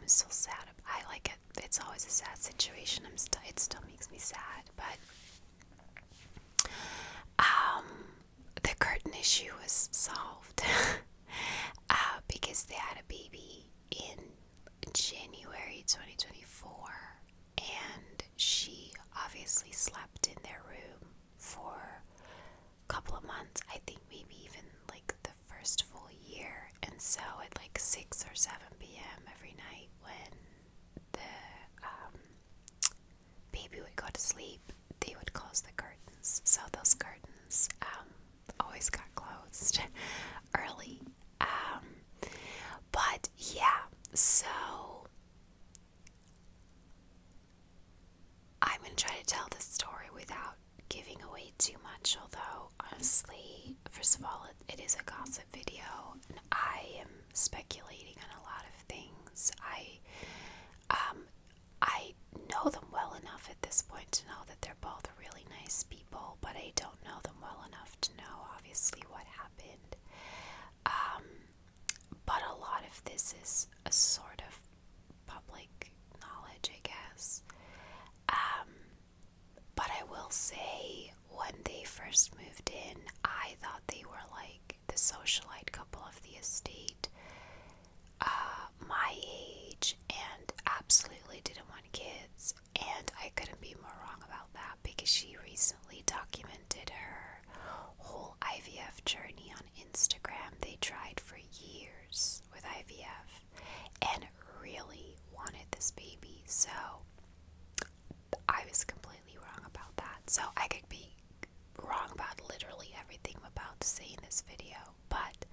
I'm still sad. I like it. It's always a sad situation. It still makes me sad, but the curtain issue was solved because they had a baby in January 2024, and she obviously slept in their room for a couple of months. I think maybe even like the first full year. And so at like 6 or 7 p.m. every night when the baby would go to sleep, they would close the curtains. So those curtains always got closed early. But yeah, so I'm going to try to tell this story without giving away too much, although honestly, first of all, it is a gossip video, and I am speculating on a lot of things. I know them well enough at this point to know that they're both really nice people, but I don't know them well enough to know obviously what happened. But a lot of this is a sort of public knowledge, I guess. But I will say, when they first moved in, I thought they were like the socialite couple of the estate, my age, and absolutely didn't want kids. And I couldn't be more wrong about that, because she recently documented her whole IVF journey on Instagram. They tried for years with IVF and really wanted this baby, so I was completely wrong about that. So I could be wrong about literally everything I'm about to say in this video, but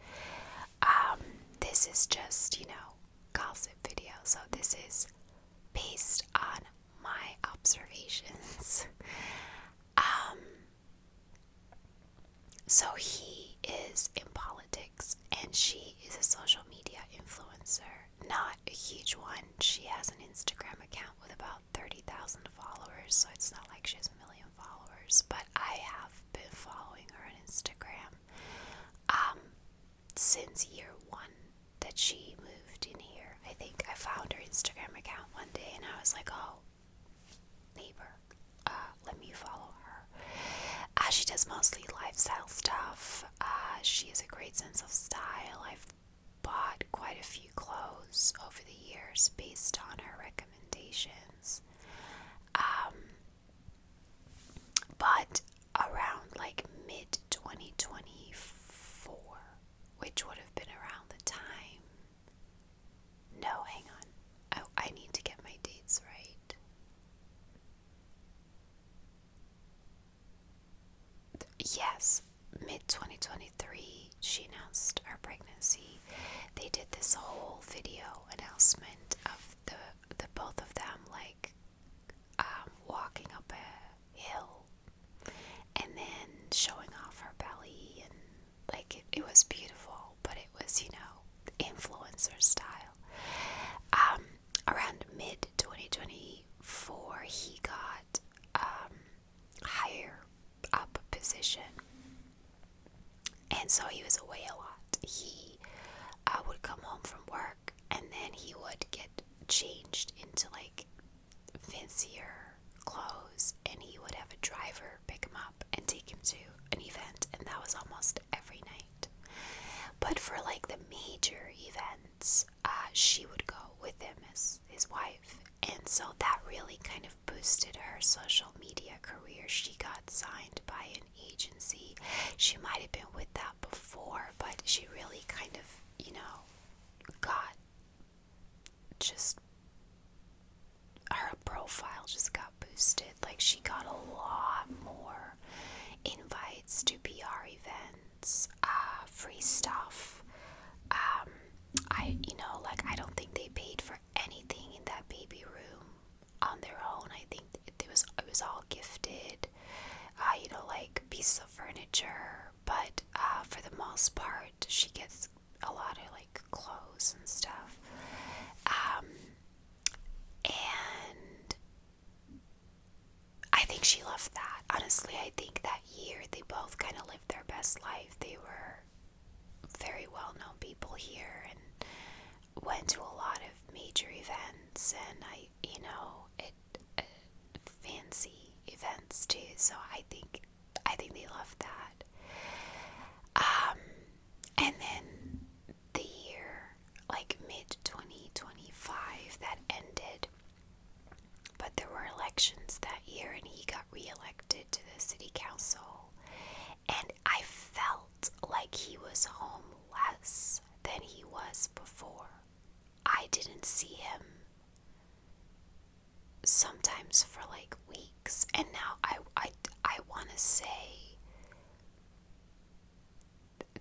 this is just, gossip video. So this is based on my observations. So he is in politics and she is a social media influencer. Not a huge one. She has an Instagram account with about 30,000 followers, so it's not like she has a million followers. But I have been following her on Instagram since year one that she moved in here. I think I found her Instagram account one day and I was like, oh, neighbor, let me follow her. She does mostly lifestyle stuff. She has a great sense of style. I've bought quite a few clothes over the years based on her recommendations. But around like mid 2024, which would have been around the time. No, hang on. Oh, I need to get my dates right. Yes, mid 2023, she announced her pregnancy. They did this whole video announcement of the both of them like walking up a hill and then showing off her belly, and like it was beautiful, but it was, influencer style. Around mid 2024, he got higher up position, and so he was away a lot. He would come home from work and then he would get changed into like fancier clothes, and he would have a driver pick him up and take him to an event, and that was almost every night. But for like the major events, she would go with him as his wife, and so that really kind of boosted her social media career. She got signed by an agency. She might have been with that before, but she really kind of, got just, her profile just got boosted. Like, she got a lot more invites to PR events, free stuff. I don't think they paid for anything in that baby room on their own. I think it was all gifted, like pieces of furniture. But for the most part, she gets a lot of like clothes and stuff. And I think she loved that. Honestly, I think that year they both kind of lived their best life. They were very well-known people here and went to a lot of major events. elected to the city council, and I felt like he was home less than he was before. I didn't see him sometimes for like weeks, and now I want to say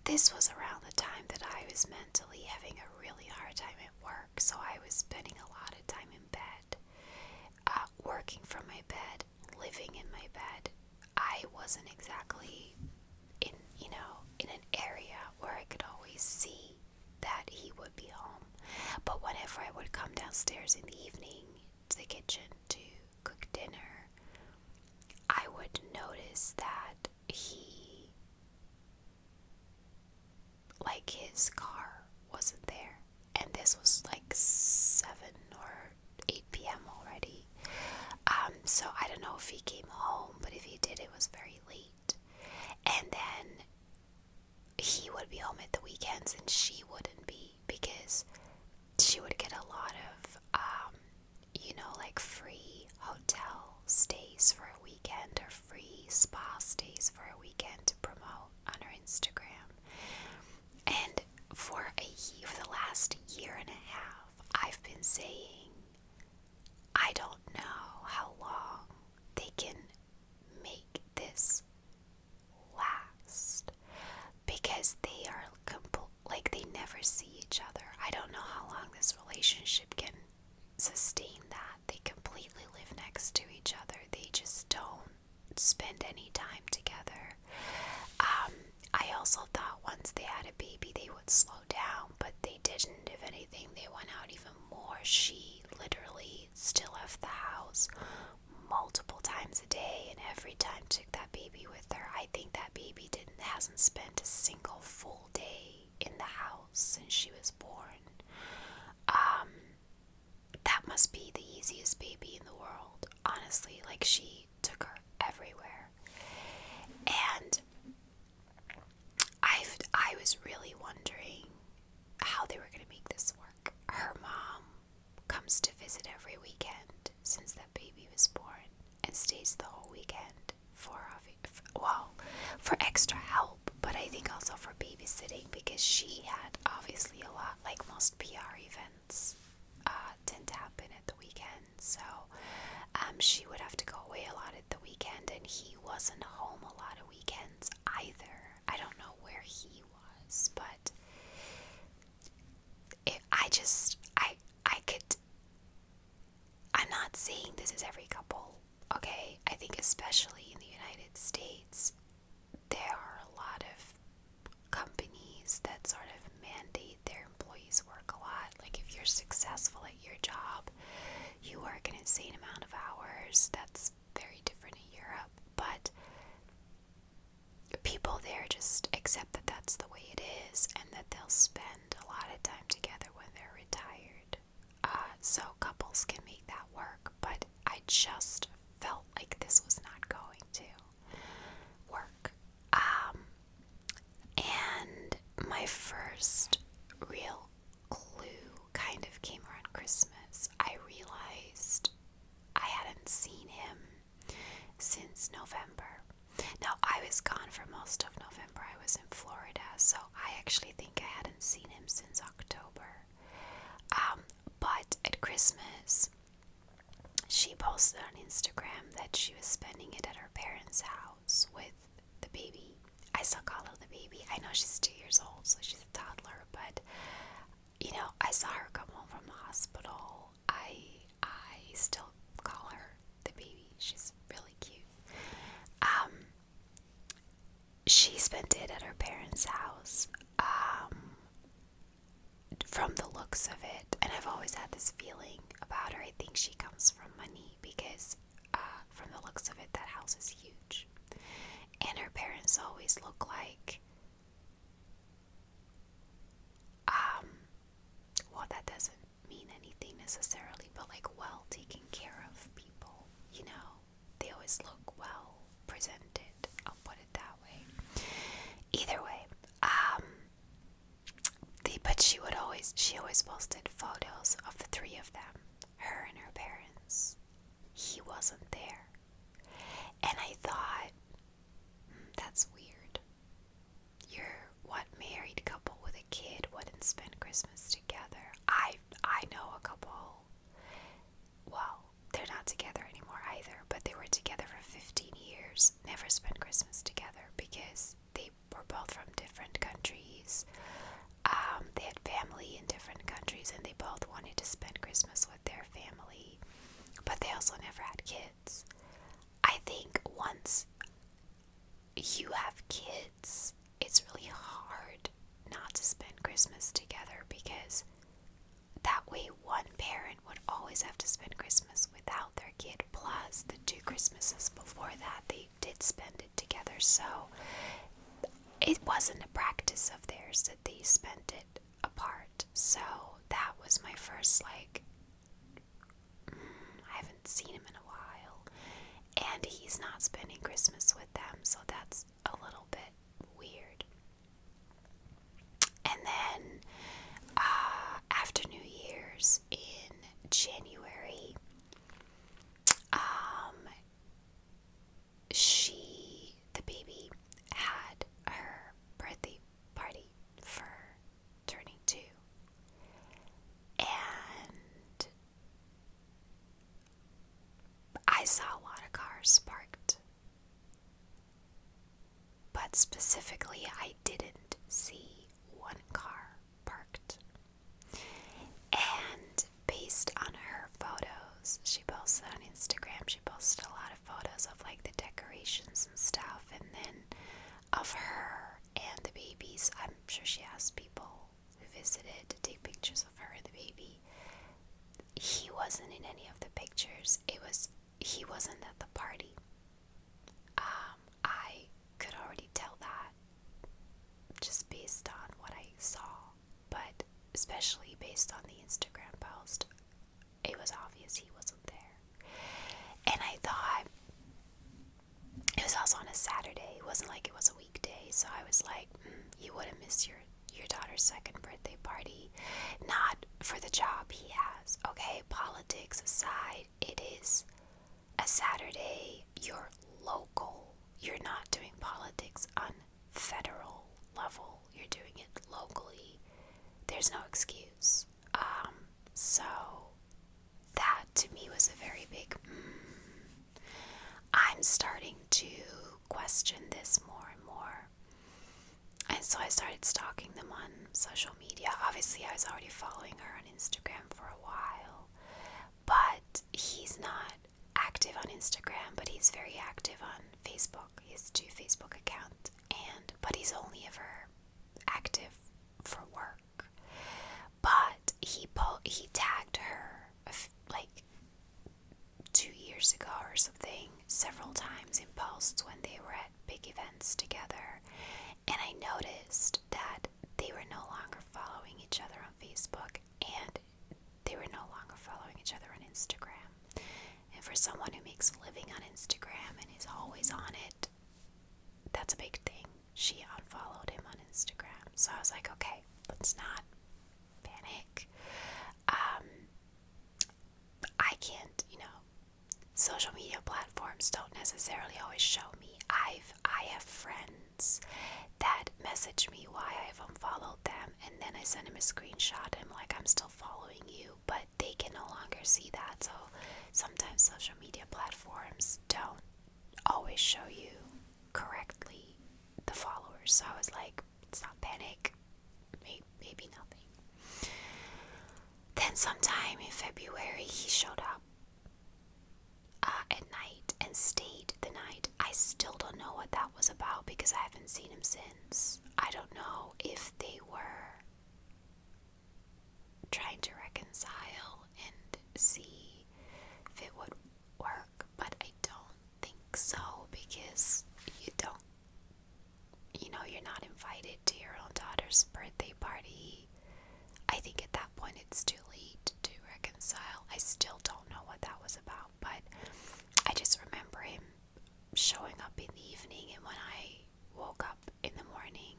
this was around the time that I was mentally having a really hard time at work, so I was spending a lot of time in bed, working from my bed, living in my bed. I wasn't exactly in, in an area where I could always see that he would be home. But whenever I would come downstairs in the evening to the kitchen to cook dinner, I would notice that his car wasn't there. And this was like 7 or 8 p.m. already. So I don't know if he came home, but if he did, it was very late. And then he would be home at the weekends and she wouldn't be, because she would get a lot of, like free hotel stays for a weekend or free spa stays for a weekend to promote on her Instagram. And for the last year and a half, I've been saying, I don't know how long they can make this last, because they are they never see each other. I don't know how long this relationship can sustain that. They completely live next to each other. They just don't spend any time together. I also thought once they had a baby they would slow down, but they didn't. If anything, they went out even more. She literally still left the house multiple times a day, and every time took that baby with her. I think that baby hasn't spent a single full day in the house since she was born. That must be the easiest baby in the world, honestly. Like, she took her everywhere. And I was really wondering how they were going to make this work. Her mom comes to visit every weekend since that baby was born, and stays the whole weekend for extra help, but I think also for babysitting, because she had obviously a lot, like most PR events tend to happen at the weekend, so she would have to go away a lot at the weekend, and he wasn't home a lot of weekends either. I don't know where he was, but I'm not saying this is every couple, okay? I think especially in the United States, there are a lot of companies that sort of mandate their employees work a lot. Like, if you're successful at your job, you work an insane amount of hours. That's very different in Europe, but people there just accept that that's the way it is, and that they'll spend a lot of time together when they're retired. So couples can make that work, but I just felt like this was not going to work. And my first real clue kind of came around Christmas. I realized I hadn't seen him since November. Now, I was gone for most of November. I was in Florida, so I actually think I hadn't seen him since October. But at Christmas, she posted on Instagram that she was spending it at her parents' house with the baby. I still call her the baby. I know she's 2 years old, so she's a toddler, but, I saw her come home from the hospital. I still call her the baby. She's really cute. She spent it at her parents' house. From the looks of it, and I've always had this feeling about her. I think she comes from money, because from the looks of it, that house is huge, and her parents always look like that doesn't mean anything necessarily, but like well taken care of people. They always look well presented, I'll put it that way. Either way, but she always posted photos of the three of them, her and her parents. He wasn't there. And I thought, Christmas together. I know a couple, well, they're not together anymore either, but they were together for 15 years, never spent Christmas together because they were both from different countries. They had family in different countries, and they both wanted to spend Christmas with their family, but they also never had kids. I think once you have kids, it's really hard not to spend Christmas together, because that way one parent would always have to spend Christmas without their kid, plus the 2 Christmases before that they did spend it together. So it wasn't a practice of theirs that they spent it apart. So that was my first, like, I haven't seen him in a while, and he's not spending Christmas with them, so that's a little bit weird. And then after New Year's in January, the baby, had her birthday party for turning 2. And I saw a lot of cars parked, but specifically I didn't see one car parked. And based on her photos she posted on Instagram, she posted a lot of photos of like the decorations and stuff, and then of her and the babies. I'm sure she asked people who visited to take pictures of her and the baby. He wasn't in any of the pictures. He wasn't at the party. I could already tell that just based on what I saw, but especially based on the Instagram post, it was obvious he wasn't there. And I thought, it was also on a Saturday. It wasn't like it was a weekday, so I was like, you wouldn't miss your daughter's second birthday party. Not for the job he has. Okay, politics aside, it is a Saturday. You're local. You're not doing politics on federal level. You're doing it locally. There's no excuse. So that to me was a very big I'm starting to question this more and more. And so I started stalking them on social media. Obviously, I was already following her on Instagram for a while, but he's not active on Instagram, but he's very active on Facebook. He has 2 Facebook accounts, but he's only ever active for work. But he tagged her like 2 years ago or something several times in posts when they were at big events together, and I noticed that they were no longer following each other on Facebook, and they were no longer following each other on Instagram. And for someone who makes a living on Instagram and is always on it, that's a big thing. She unfollowed him on Instagram. So I was like, okay, let's not panic. I can't, social media platforms don't necessarily always show me. I have friends that message me why I've unfollowed them, and then I send them a screenshot and I'm like, I'm still following you, but they can no longer see that. So sometimes social media platforms don't always show you correctly the followers. So I was like, let's not panic. Maybe nothing. Then sometime in February he showed up at night and stayed the night. I still don't know what that was about because I haven't seen him since. I don't know if they were trying to reconcile and see if it would work, but I don't think so, because you're not invited to your own daughter's birthday party. I think at that point it's too late to reconcile. I still don't know what that was about, but I just remember him showing up in the evening, and when I woke up in the morning,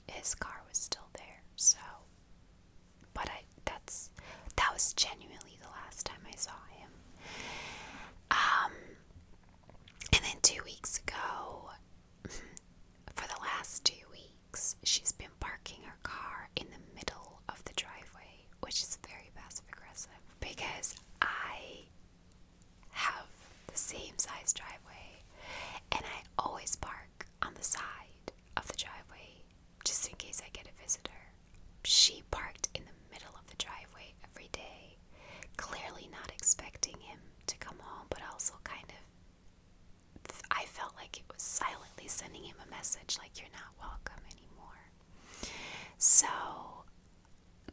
his car was still there. So, but that was genuinely the last time I saw him. And then 2 weeks ago, for the last 2 weeks, she's been parking her car in the middle of the driveway. medium-sized driveway, and I always park on the side of the driveway just in case I get a visitor. She parked in the middle of the driveway every day, clearly not expecting him to come home, but also kind of, I felt like it was silently sending him a message like, you're not welcome anymore. So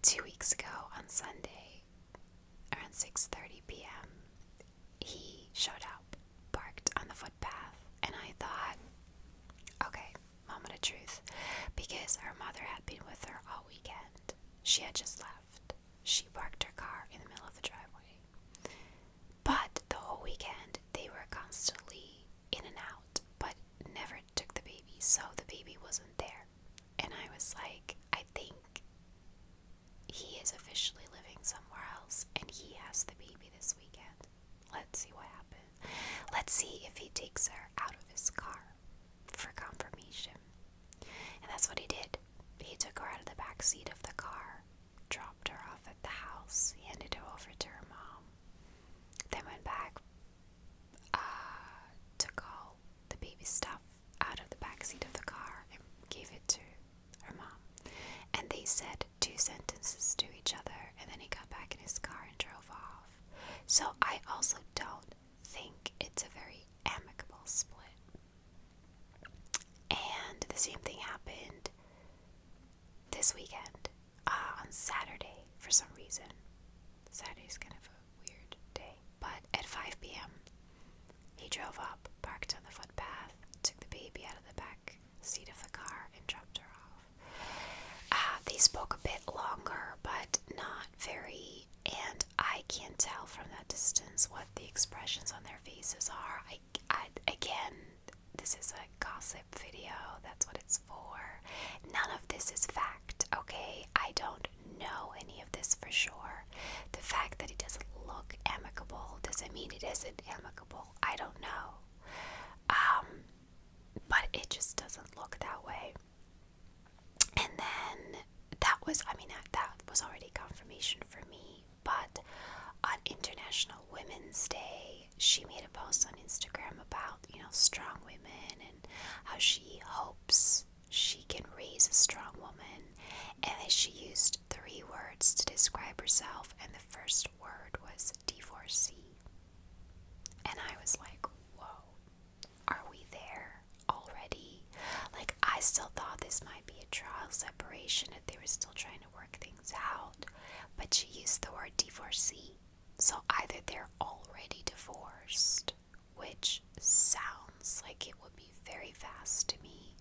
2 weeks ago on Sunday, around 6:30 p.m., he showed up, parked on the footpath, and I thought, okay, moment of truth, because her mother had been with her all weekend. She had just left. She parked her car in the middle of the driveway. But the whole weekend, they were constantly in and out, but never took the baby, so the baby wasn't there. And I was like, I think he is officially living somewhere else, and he has the baby this weekend. Let's see what happens. Let's see if he takes her out of his car for confirmation. And that's what he did. He took her out of the back seat of the car, dropped her off at the house, handed her over to her mom, then went back, took all the baby stuff out of the back seat of the car and gave it to her mom. And they said 2 sentences to each other, and then he got back in his car and drove off. So I also don't think it's a very amicable split. And the same thing happened this weekend, on Saturday, for some reason. Saturday's kind of a weird day. But at 5 p.m., he drove up, parked on the footpath, took the baby out of the back seat of the car, and dropped her off. They spoke a bit longer, but not very, and I can't tell from that distance what the expressions on their faces are. Again, this is a gossip video, that's what it's for. None of this is fact, okay? I don't know any of this for sure. The fact that it doesn't look amicable doesn't mean it isn't amicable. I don't know. But it just doesn't look that way. And then that was already confirmation for me. But on International Women's Day, she made a post on Instagram about, strong women and how she hopes she can raise a strong woman. And then she used 3 words to describe herself, and the first word was divorcee. And I was like, whoa, are we there already? Like, I still thought this might be a trial separation, that they were still trying to work things out. But she used the word divorcee. So either they're already divorced, which sounds like it would be very fast to me,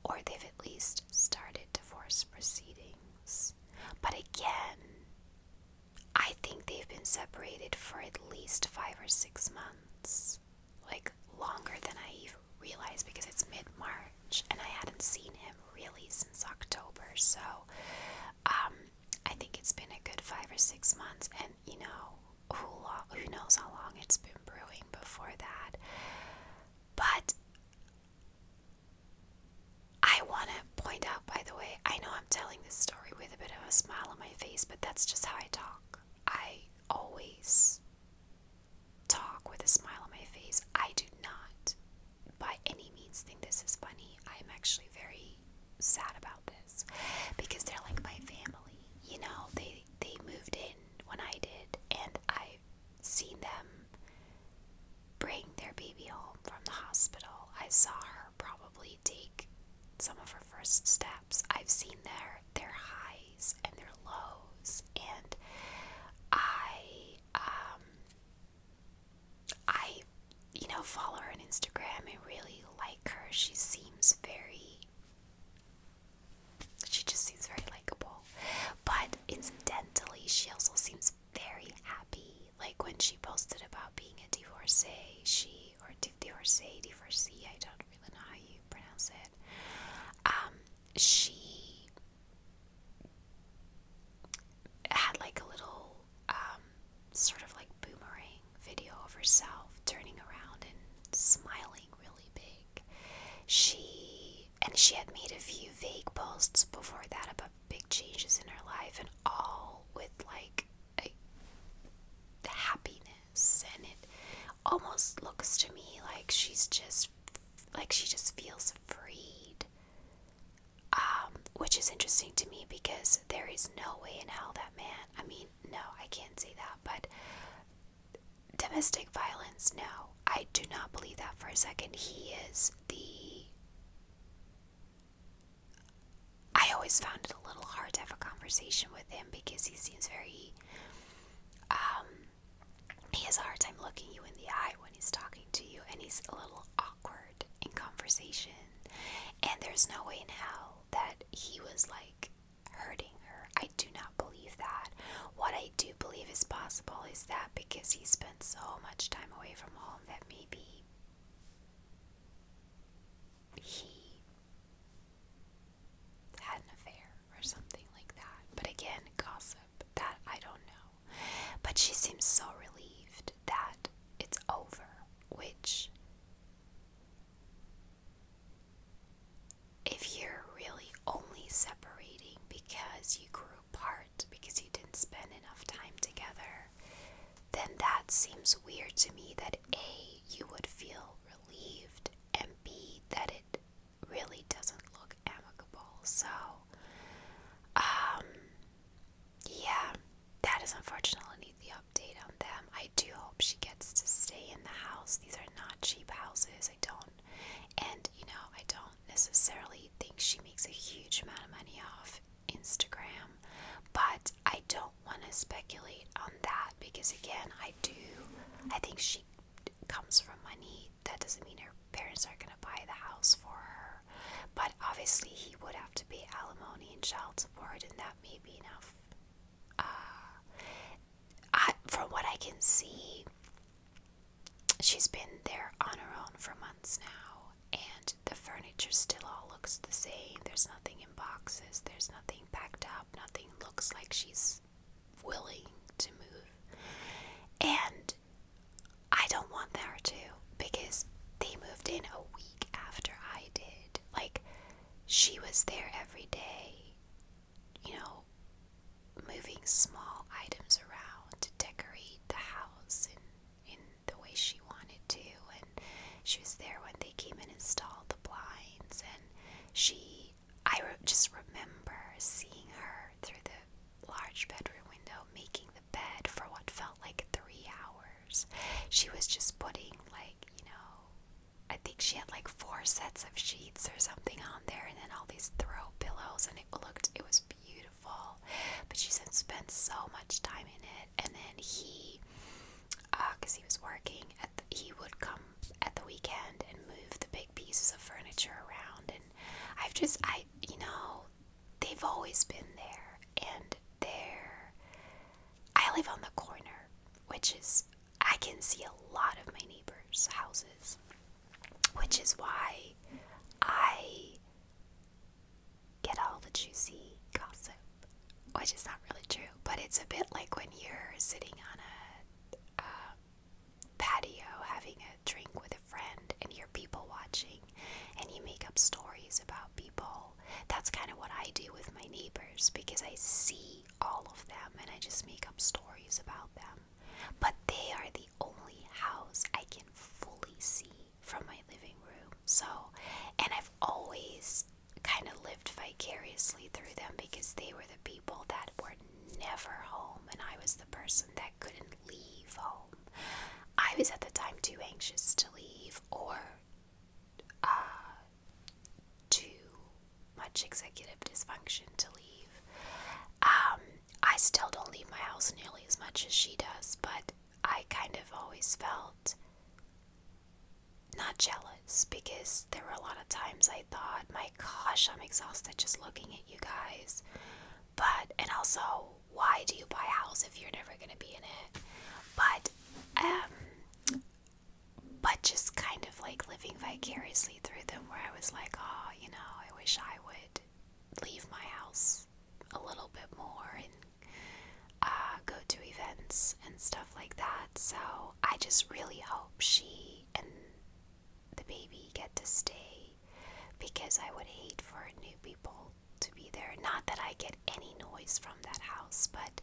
or they've at least started divorce proceedings. But again, I think they've been separated for at least 5 or 6 months. Like, longer than I even realized, because it's mid-March and I hadn't seen him really since October. So I think it's been a good 5 or 6 months, and who knows how long it's been brewing before that. But I want to point out, by the way, I know I'm telling this story with a bit of a smile on my face, but that's just how I talk. I always talk with a smile on my face. I do not by any means think this is funny. I'm actually very sad about this, because they're like my family. They moved in when I did, and I've seen them bring their baby home from the hospital. I saw her probably take some of her first steps. I've seen their highs and their lows, and I follow her on Instagram and really like her. She just seems very likable. But incidentally, she also seems very happy. Like, when she posted about being a divorcee, divorcee, I don't really know how you pronounce it. She had like a little sort of like boomerang video of herself turning around and smiling really big. She had made a few vague posts before that about big changes in her life, and all with like a happiness, and it almost looks to me she just feels freed. Which is interesting to me because there is no way in hell that man, I mean, no, I can't say that, but domestic violence, no. I do not believe that for a second. I always found it a little hard to have a conversation with him because he seems very, he has a hard time looking you in the eye when he's talking to you, and he's a little awkward in conversation. And there's no way in hell that he was like hurting her. I do not believe that. What I do believe is possible is that because he spent so much time away from home that maybe he had an affair or something like that. But again, gossip, that I don't know. But she seems so relieved that it's over, which, if you're really only separating because you grew apart, because you didn't spend enough time together, then that seems weird to me that A, you would feel relieved, and B, that it really doesn't look amicable. So, yeah, that is unfortunately the update on them. I do hope she gets to stay in the house. These are not cheap houses. I don't necessarily think she makes a huge amount of money off Instagram, but I don't want to speculate on that because, again, I think she comes from money. That doesn't mean her parents are going to buy the house for her, but obviously he would have to pay alimony and child support, and that may be enough. From what I can see, she's been there on her own for months now, and the furniture still all looks the same. There's nothing in boxes, there's nothing packed up, nothing looks like she's willing to move. And I don't want her to, because they moved in a week after I did. Like, she was there every day, moving small items around to decorate the house in the way she wanted to, and she was there when they came and installed the blinds, and just remember seeing her through the large bedroom window making the bed for what felt like 3 hours. She was just putting, like, I think she had like 4 sets of sheets or something on there, and then all these throw pillows, and it was beautiful. But she spent so much time in it, and then because he was working, he would come at the weekend and move the big pieces of furniture around, and they've always been there, and I live on the corner, which is, I can see a lot of my neighbors' houses, which is why I get all the juicy gossip, which is not really true, but it's a bit like when you're sitting on a patio having a drink with a friend and you're people watching and you make up stories about people. That's kind of what I do with my neighbors, because I see all of them and I just make up stories about them. But they are the only house I can fully see from my living room. So, and I've always kind of lived vicariously through them, because they were the people that were never home and I was the person that couldn't leave home. I was at the time too anxious to leave, or too much executive dysfunction to leave. I still don't leave my house nearly as much as she does, but I kind of always felt not jealous, because there were a lot of times I thought, my gosh, I'm exhausted just looking at you guys. And also, why do you buy a house if you're never going to be in it? But just kind of like living vicariously through them, where I was like, oh, I wish I would leave my house a little bit more and go to events and stuff like that. So I just really hope she and the baby get to stay, because I would hate for new people to be there. Not that I get any noise from that house, but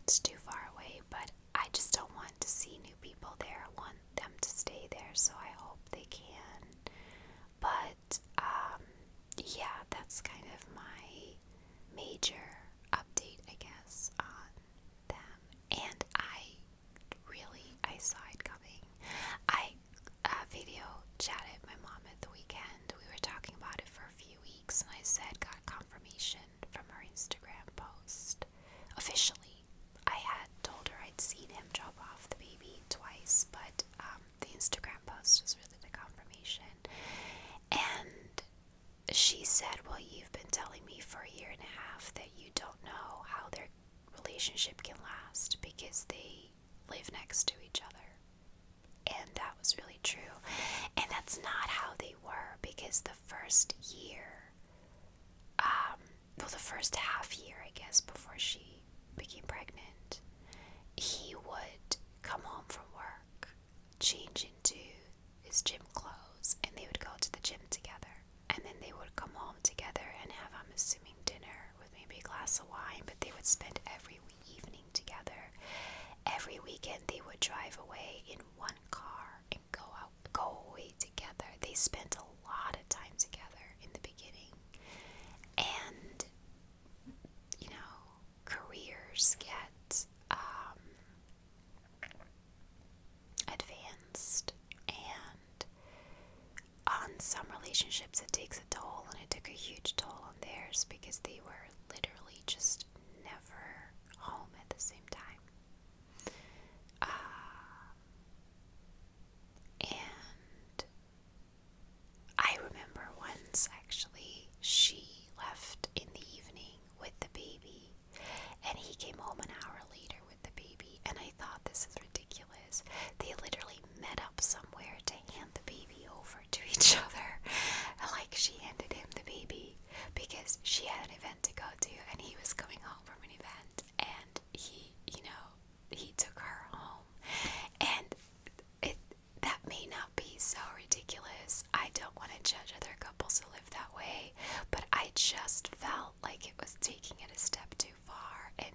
it's too far away. But I just don't want to see new people there. I want them to stay there. so I hope they can. But yeah, that's kind of my major update, I guess, on them. And I saw it coming. I video chatted my mom at the weekend. We were talking about it for a few weeks, and I said, got confirmation from her Instagram post. Officially, I had told her I'd seen him drop off the baby twice, but the Instagram post was really the confirmation. And she said, well, you've been telling me for a year and a half that you don't know how their relationship can last because they live next to each other. And that was really true. And that's not how they were, because the first year, the first half year, I guess, before she became pregnant, he would come home from work, change into his gym clothes, and they would go to the gym together. And then they would come home together and have, I'm assuming, dinner with maybe a glass of wine, but they would spend every evening together. Every weekend they would drive away in one car and go away together. They spent a lot of time together in the beginning. And, you know, careers get advanced, and on some relationships it takes a toll, and it took a huge toll on theirs because they were literally just never home at the same time. And I remember once, actually, she left in the evening with the baby, and he came home an hour later with the baby, and I thought, this is ridiculous. They literally met up somewhere to hand the baby over to each other. Like, she handed him the baby because she had an event to go to, and he was coming home from an event, and he took her home. And that may not be so ridiculous. I don't want to judge other couples who live that way, but I just felt like it was taking it a step too far, and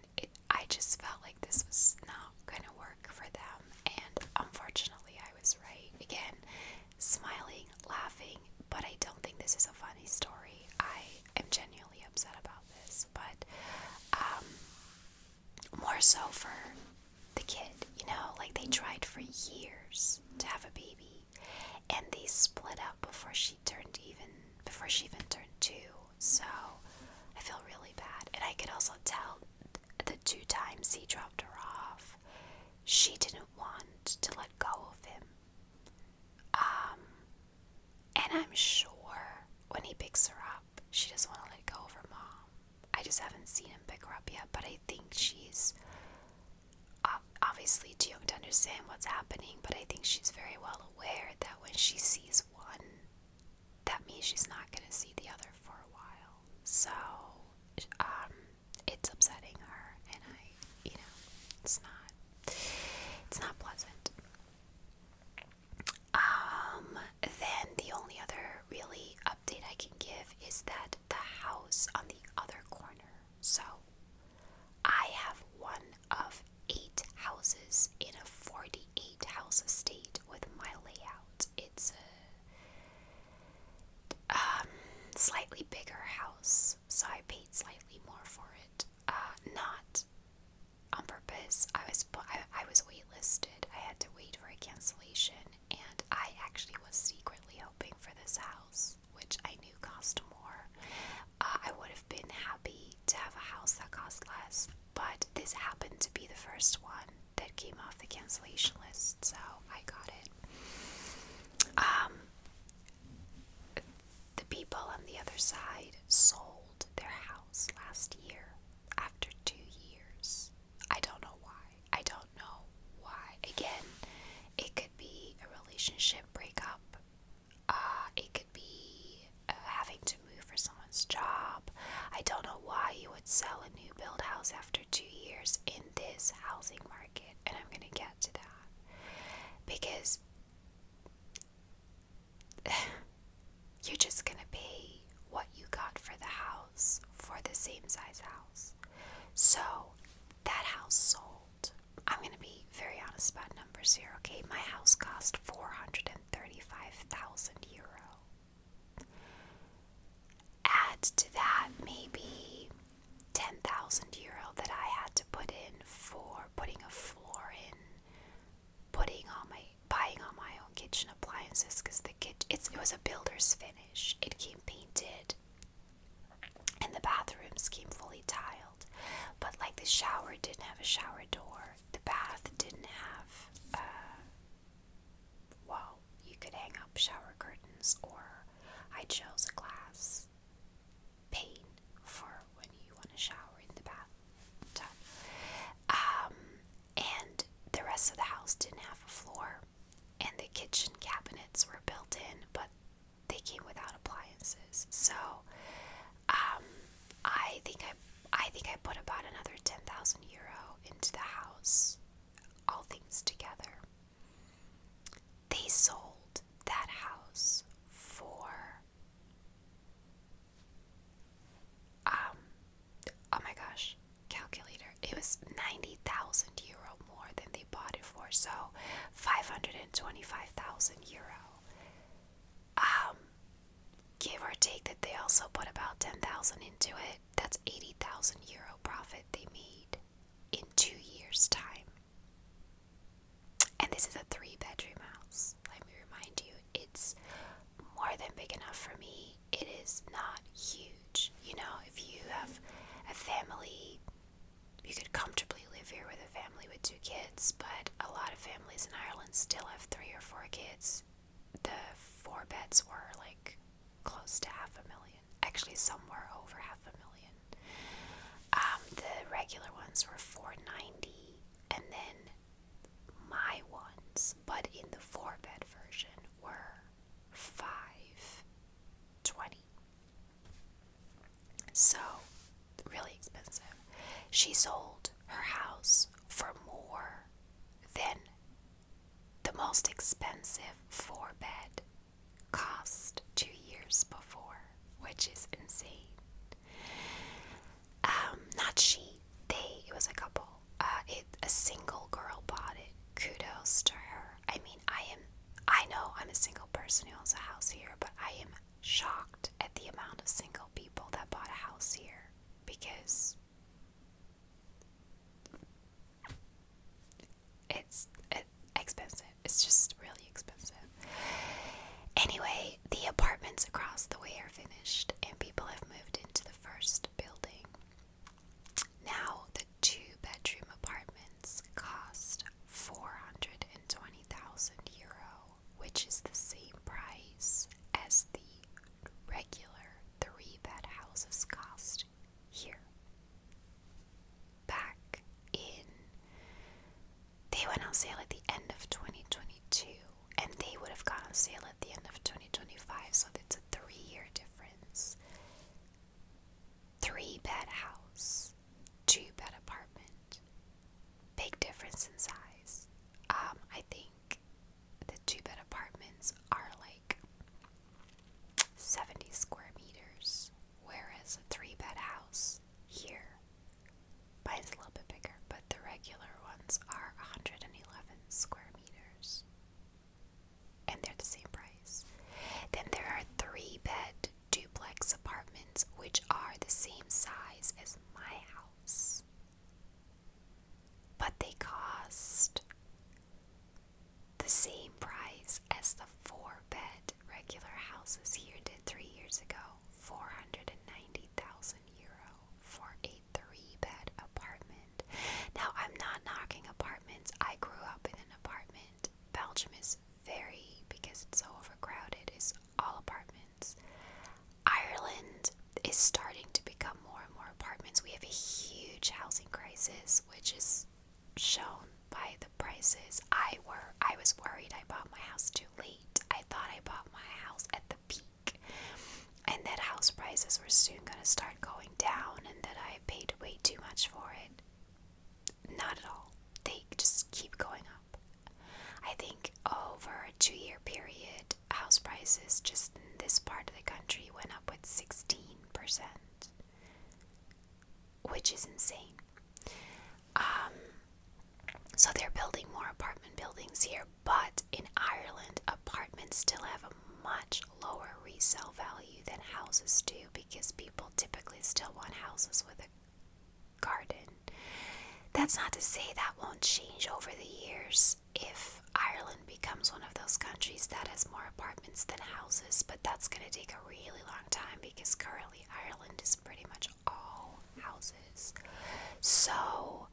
I just felt like this was not going to work for them. And unfortunately, I was right. Again, smiling, laughing, but I don't think this is a funny story. I am genuinely upset about this, but more so for the kid, like they tried for years to have a baby, and they split up before she even turned 2. So I feel really bad. And I could also tell the 2 times he dropped her off, she didn't want to let go of him. And I'm sure when he picks her up, she doesn't want to let go of her mom. I just haven't seen him pick her up yet, but I think she's obviously too young to understand what's happening, but I think she's very well aware that when she sees one, that means she's not going to see the other for a while. So it's upsetting her, and it's not pleasant. Then the only other really update I can give is that the house on the other corner. So I have one of 8 houses in a 48 house estate with my layout. It's a slightly bigger house, so I paid slightly more for it. Not on purpose. I was waitlisted. I had to wait for a cancellation, and I actually was secretly hoping for this house, which I knew cost more. I would have been happy to have a house that cost less, but this happened to be the first one that came off the cancellation list, so I got it. The people on the other side sold their house last year after 2 years. I don't know why. Again, it could be a relationship breakup. It could be having to move for someone's job. I don't know why you would sell a new build house after 2 years in this housing market, and I'm going to get to that. Because you're just going to pay what you got for the house for the same size house. So that house sold. I'm going to be very honest about numbers. numbers here, okay? My house cost 435,000 euro. Add to that maybe 10,000 euro that I had to put in for putting a floor in, buying all my own kitchen appliances, because it was a builder's finish. It came painted, and the bathrooms came fully tiled, but like the shower didn't have a shower door. The bath didn't have, well, you could hang up shower curtains, or I chose a glass pane for when you want to shower in the bathtub. And the rest of the house didn't have a floor, and the kitchen cabinets were built in, but they came without appliances. So, I think I put about another 10,000 euro into the house, all things together. They sold that house for, oh my gosh, calculator. It was 90,000 euro more than they bought it for, so 525,000 euro. Give or take that they also put about 10,000 into it. That's 80,000 euro profit they made in 2 years' time. And this is a 3-bedroom house. Let me remind you, it's more than big enough for me. It is not huge. You know, if you have a family, you could comfortably live here with a family with 2 kids, but a lot of families in Ireland still have 3 or 4 kids. The 4 beds were like close to 500,000. Actually, some were over 500,000. The regular ones were 490, and then my ones, but in the 4-bed version, were 520. So, really expensive. She sold her house for more than the most expensive 4-bed cost 2 years before, which is insane. Not she, it was a couple. A single girl bought it. Kudos to her. I mean, I know I'm a single person who owns a house here, but I am shocked at the amount of single people that bought a house here, because it's expensive. It's just really expensive. Anyway, the apartments across the way are finished, and people have moved into the first building. Now, the 2-bedroom apartments cost 420,000 euro, which is the same price as the regular 3-bed houses cost here. They went on sale at the end of 2022, and they would have gone on sale at the end of 2025, so it's a 3-year difference. 3-bed house, 2-bed apartment, big difference in size. I think the 2-bed apartments are like 70 square meters, whereas a 3-bed house here, mine's a little bit bigger, but the regular ones are 111 square meters, and they're the same price. Then there are 3-bed duplex apartments, which are the same size as my house, but they cost the same price as the 4-bed regular houses here did 3 years ago. 490,000 euro for a 3-bed apartment. Now, I'm not knocking apartments. I grew up in an apartment. Belgium is because it's so overcrowded, is all apartments. Ireland is starting to become more and more apartments. We have a huge housing crisis, which is shown by the prices. I was worried I bought my house too late. I thought I bought my house at the peak, and that house prices were soon going to start going down, and that I paid way too much for it. Not at all. They just keep going up. I think over a 2-year period, house prices just in this part of the country went up with 16%, which is insane. So they're building more apartment buildings here, but in Ireland, apartments still have a much lower resale value than houses do because people typically still want houses with a garden. That's not to say that won't change over the years if Ireland becomes one of those countries that has more apartments than houses, but that's going to take a really long time because currently Ireland is pretty much all houses. So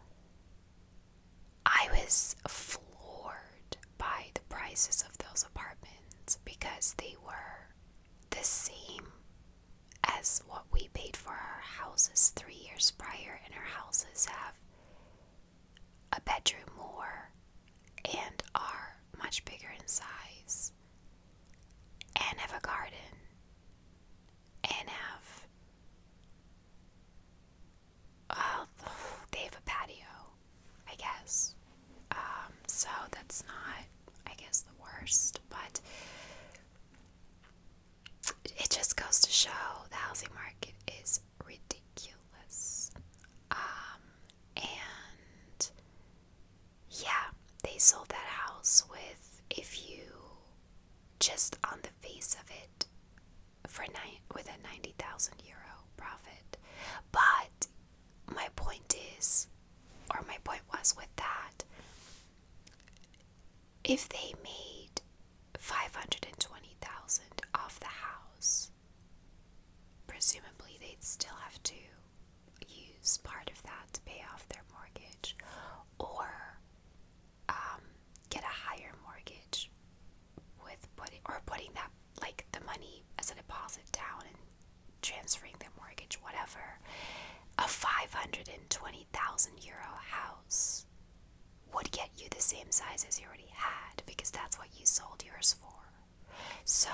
I was floored by the prices of those apartments because they were the same as what we paid for our houses 3 years prior, and our houses have a bedroom more and are much bigger in size and have a garden and have they have a patio, I guess. So that's not, I guess, the worst, but it just goes to show the housing market is ridiculous. And yeah, they sold that house with, if you just on the face of it, with a 90,000 euro profit. But my point is, or my point was with that, if they made 520,000 off the house, presumably they'd still have to use part of that to pay off their mortgage, or get a higher mortgage with putting that, like, the money as a deposit down and transferring their mortgage, whatever. A 520,000 euro house would get you the same size as you already had because that's what you sold yours for. So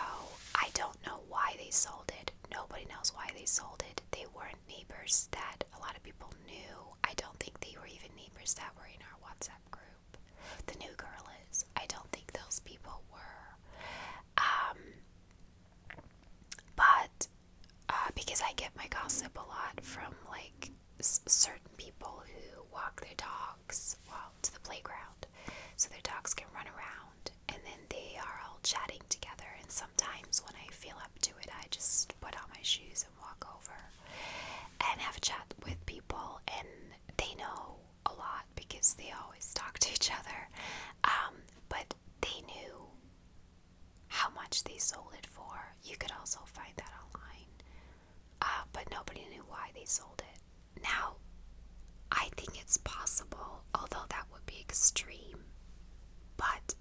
I don't know why they sold it. Nobody knows why they sold it. They weren't neighbors that a lot of people knew. I don't think they were even neighbors that were in our WhatsApp group. The new girl is. I don't think those people were. But because I get my gossip a lot from like certain people who walk their dogs to the playground, so their dogs can run around, and then they are all chatting together. And sometimes when I feel up to it, I just put on my shoes and walk over and have a chat with people, and they know a lot because they always talk to each other. But they knew how much they sold it for. You could also find that online. But nobody knew why they sold it. Now, I think it's possible, although that would be extreme. But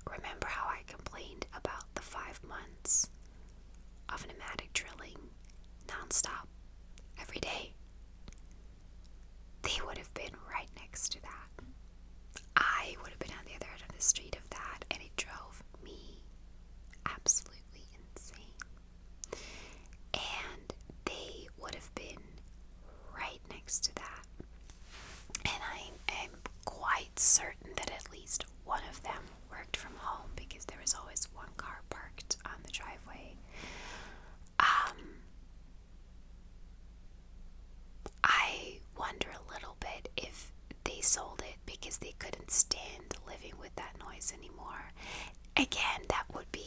remember how I complained about the 5 months of pneumatic drilling nonstop every day? They would have been right next to that. I would have been on the other end of the street of that, and it drove me absolutely insane. And they would have been right next to that. And I am quite certain that at least one of them worked from home because there was always one car parked on the driveway. I wonder a little bit if they sold it because they couldn't stand living with that noise anymore. Again, that would be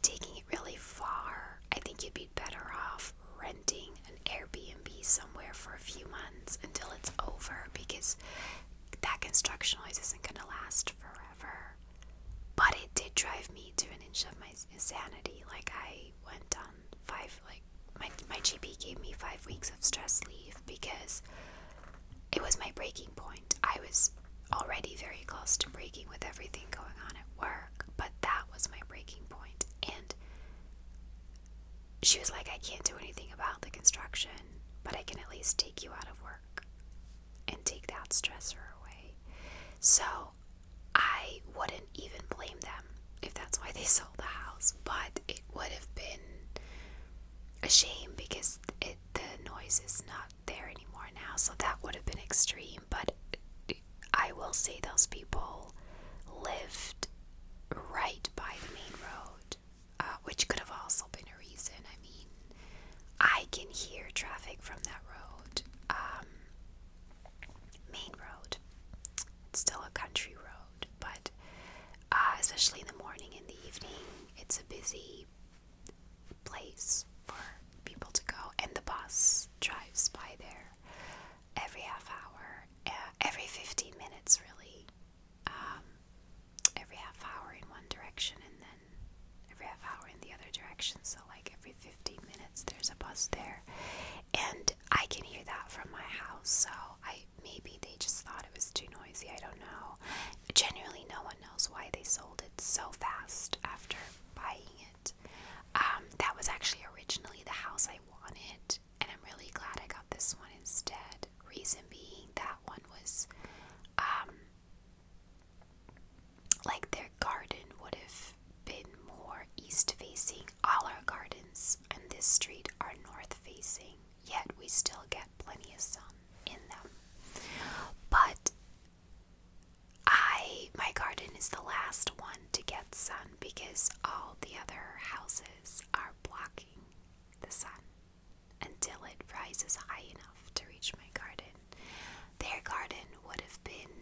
taking it really far. I think you'd be better off renting an Airbnb somewhere for a few months until it's over, because that construction noise isn't going to last forever. But it did drive me to an inch of my insanity. Like, I went on my GP gave me 5 weeks of stress leave because it was my breaking point. I was already very close to breaking with everything going on at work, but that was my breaking point. And she was like, I can't do anything about the construction, but I can at least take you out of work and take that stressor away. So I wouldn't even blame them if that's why they sold the house, but it would have been a shame because the noise is not there anymore now, so that would have been extreme. But I will say those people lived right by the main road, which could have also been a reason. I mean, I can hear traffic from that road. Main so fast after buying it. That was actually originally the house I wanted, and I'm really glad I got this one instead. Reason being, that one was, like, their garden would have been more east facing. All our gardens in this street are north facing, yet we still get plenty of sun in them. But my garden is the last one to get sun because all the other houses are blocking the sun until it rises high enough to reach my garden. Their garden would have been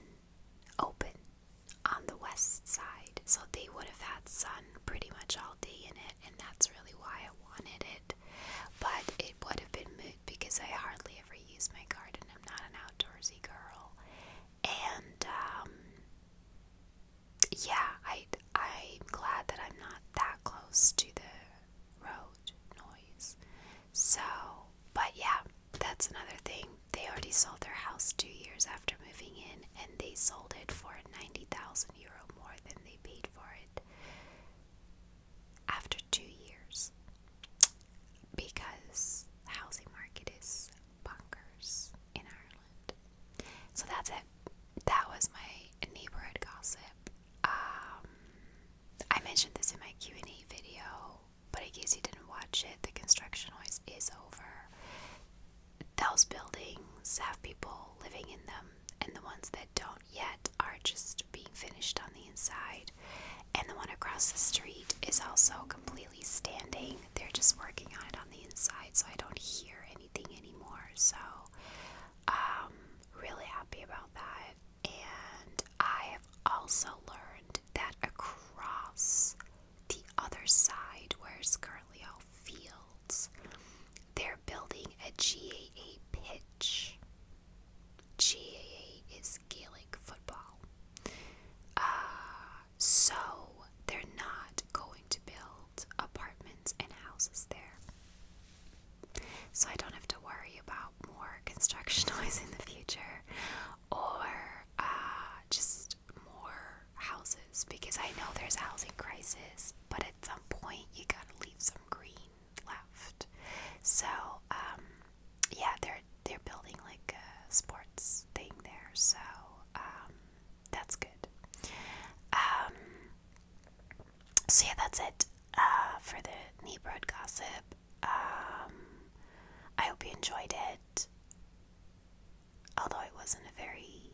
open on the west side, so they would have had sun pretty much all day in it, and that's really why I wanted it. But it would have been moot because I hardly ever use my garden. I'm not an outdoorsy girl. And yeah, I'm glad that I'm not that close to the road noise. So, but yeah, that's another thing. They already sold their house 2 years after moving in, and they sold it for 90,000 euro more than they paid for it after 2 years, because the housing market is bonkers in Ireland. So that's it. That was my neighborhood gossip. I mentioned this in my Q&A video, but in case you didn't watch it, the construction noise is over. Those buildings have people living in them, and the ones that don't yet are just being finished on the inside. And the one across the street is also completely standing. They're just working on it on the inside, so I don't hear anything anymore. So, really happy about that. And I have also learned that across the other side, where it's currently all fields, they're building a GAA pitch. GAA is Gaelic football. So they're not going to build apartments and houses there. So I don't have to worry about more construction noise in the future, or just more houses, because I know there's a housing crisis, but at some point you gotta leave some green left. So yeah, they're building like a sports thing there, so that's good. So yeah, that's it for the neighborhood gossip. I hope you enjoyed it, although it wasn't a very